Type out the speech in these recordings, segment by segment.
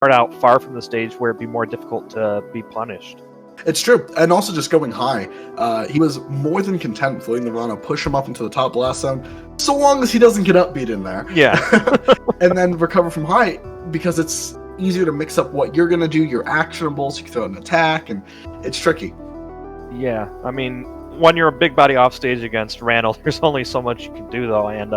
start out far from the stage where it'd be more difficult to be punished. It's true, and also just going high. He was more than content with letting the Rana push him up into the top blast zone, so long as he doesn't get upbeat in there. Yeah. And then recover from high, because it's easier to mix up what you're going to do, your actionables, you can throw an attack, and it's tricky. Yeah, I mean, when you're a big body off stage against Randall, there's only so much you can do, though, and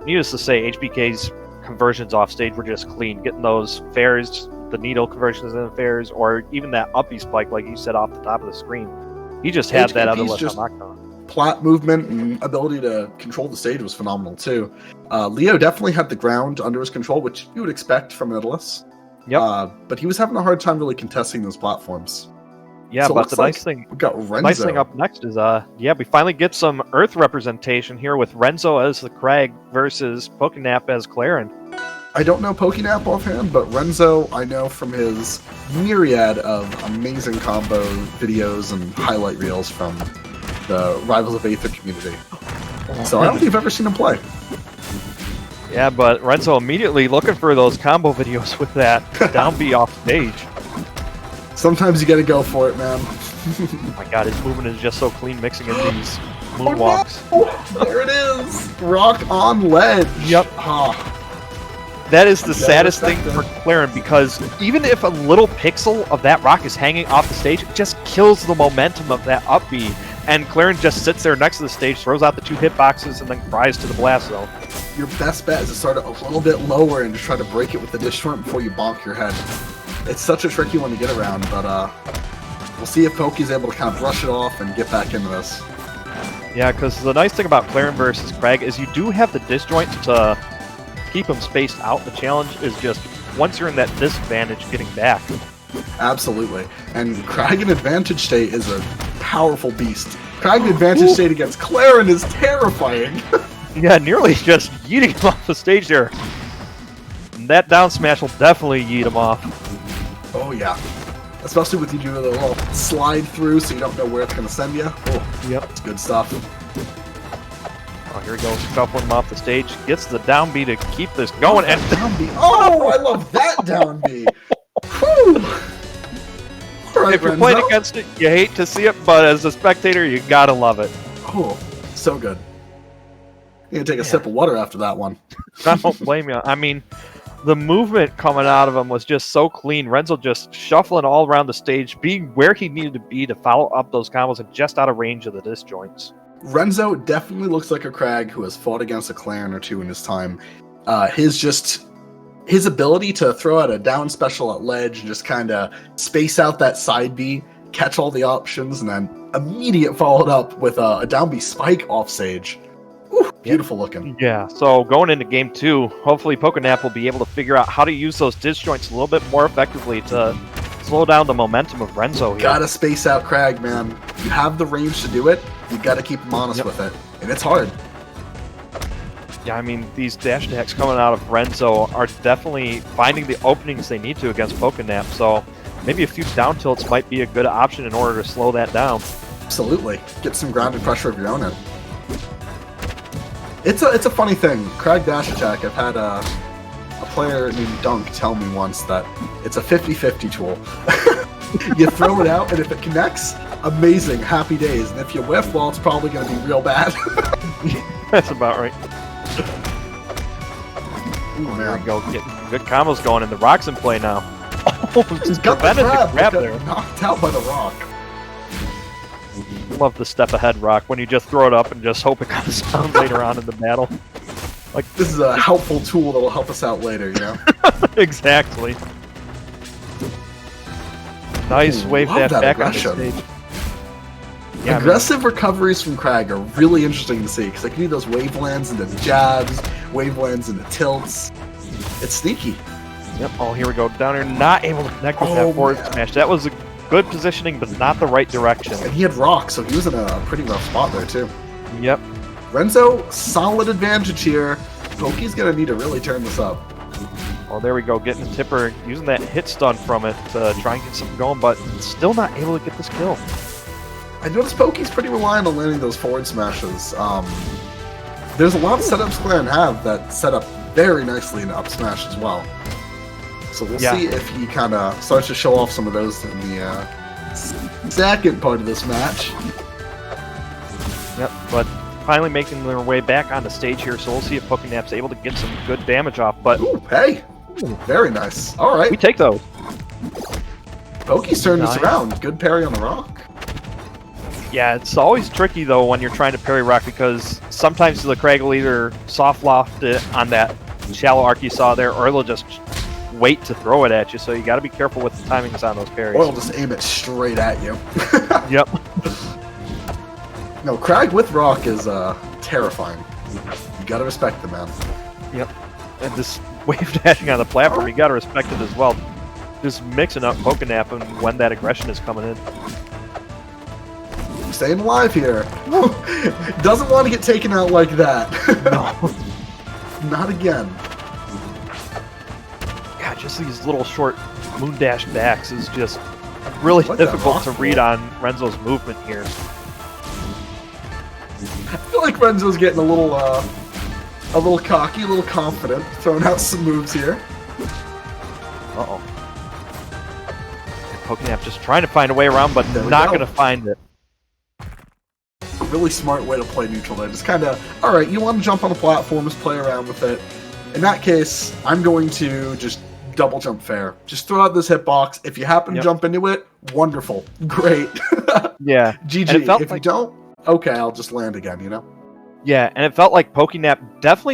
needless to say, HBK's conversions off stage were just clean. Getting those fairs, the needle conversions in the fairs, or even that uppy spike, like you said, off the top of the screen. He just had that other left on knockdown. Plat movement and ability to control the stage was phenomenal, too. Leo definitely had the ground under his control, which you would expect from Nidalis. Yep. But he was having a hard time really contesting those platforms. Yeah, So but the nice thing, we got Renzo. nice thing up next is, we finally get some Earth representation here with Renzo as the Crag versus Pokenap as Clarin. I don't know Pokenap offhand, but Renzo I know from his myriad of amazing combo videos and highlight reels from the Rivals of Aether community. So I don't think I've ever seen him play. Yeah, but Renzo immediately looking for those combo videos with that down B off stage. Sometimes you gotta go for it, man. Oh my god, his movement is just so clean, mixing in these moonwalks. Oh, no. There it is! Rock on ledge! Yep. Ah. That is the saddest thing for Clarin, because even if a little pixel of that rock is hanging off the stage, it just kills the momentum of that up B. And Clarin just sits there next to the stage, throws out the 2 hitboxes, and then cries to the blast zone. Your best bet is to start it a little bit lower and just try to break it with the disjoint before you bonk your head. It's such a tricky one to get around, but we'll see if Poke's able to kind of brush it off and get back into this. Yeah, because the nice thing about Clarin versus Crag is you do have the disjoint to keep them spaced out. The challenge is just, once you're in that disadvantage, getting back. Absolutely. And Crag in advantage state is a powerful beast. Crag in advantage state against Clarin is terrifying. Yeah, nearly just yeeting him off the stage there. And that down smash will definitely yeet him off. Oh yeah. Especially with you doing a little slide through so you don't know where it's going to send you. Oh, yep. It's good stuff. Oh, here he goes, scuffling him off the stage. Gets the down B to keep this going. And down B. Oh, I love that down B. Whew. Right, if you're Renzo. playing against it, you hate to see it, but as a spectator, you gotta love it. Oh, so good. You gonna take a sip of water after that one. I don't blame you. I mean, the movement coming out of him was just so clean. Renzo just shuffling all around the stage, being where he needed to be to follow up those combos and just out of range of the disjoints. Renzo definitely looks like a Crag who has fought against a Clarin or two in his time. His ability to throw out a down special at ledge and just kind of space out that side B, catch all the options, and then immediate followed up with a down B spike off stage. Ooh, beautiful looking. Yeah, so going into game 2, hopefully Pokenap will be able to figure out how to use those disjoints a little bit more effectively to slow down the momentum of Renzo here. Gotta space out Crag, man. You have the range to do it, you gotta keep him honest with it. And it's hard. Yeah, I mean, these dash attacks coming out of Renzo are definitely finding the openings they need to against Pokenap, so maybe a few down tilts might be a good option in order to slow that down. Absolutely. Get some grounded pressure of your own in. It's a funny thing. Crag dash attack, I've had a player named Dunk tell me once that it's a 50-50 tool. You throw it out, and if it connects, amazing, happy days. And if you whiff, well, it's probably going to be real bad. That's about right. Ooh, There man. we go, getting good combos going, and the rock's in play now. Oh, He's got the prevented the grab got there. knocked out by the rock. Love the step ahead rock when you just throw it up and just hope it comes down later on in the battle. Like, this is a helpful tool that will help us out later, you know? Exactly. Nice Ooh, wave love that that back aggression. on the stage. Yeah, Aggressive recoveries from Crag are really interesting to see, because they can do those wavelands into jabs, wavelands into tilts. It's sneaky. Yep. Oh, here we go. Down here, not able to connect with Oh, that forward man. smash. That was a good positioning, but not the right direction. And he had rock, so he was in a pretty rough spot there, too. Yep. Renzo, solid advantage here. Poke's going to need to really turn this up. Oh, there we go. Getting the tipper, using that hit stun from it to try and get something going, but still not able to get this kill. I noticed Poke's pretty reliant on landing those forward smashes. There's a lot of setups Clarin have that set up very nicely in up smash as well. So we'll Yeah. see if he kind of starts to show off some of those in the second part of this match. Yep, but finally making their way back on the stage here, so we'll see if Pokenap's able to get some good damage off, but Ooh, hey! Very nice. All right. we take those. Poke's turned Nice. this around. Good parry on the rock. Yeah, it's always tricky, though, when you're trying to parry rock, because sometimes the Crag will either soft loft it on that shallow arc you saw there, or they'll just wait to throw it at you, so you got to be careful with the timings on those parries. Or he'll just aim it straight at you. Yep. No, Crag with rock is terrifying. You gotta respect the man. Yep. And this wave dashing on the platform, you got to respect it as well. Just mixing up Pokenap and when that aggression is coming in. Staying alive here. Doesn't want to get taken out like that. No. Not again. God, just these little short moon dash backs is just really Like that difficult rock to read on Renzo's movement here. I feel like Renzo's getting a little cocky, a little confident, throwing out some moves here. Uh-oh. Pokenap just trying to find a way around, but There we not go. going to find it. Really smart way to play neutral there. Just kind of, all right, you want to jump on the platform, just play around with it. In that case, I'm going to just double jump fair. Just throw out this hitbox. If you happen to jump into it, wonderful. Great. Yeah. GG. And it felt If like- you don't, okay, I'll just land again, you know? Yeah, and it felt like Pokenap definitely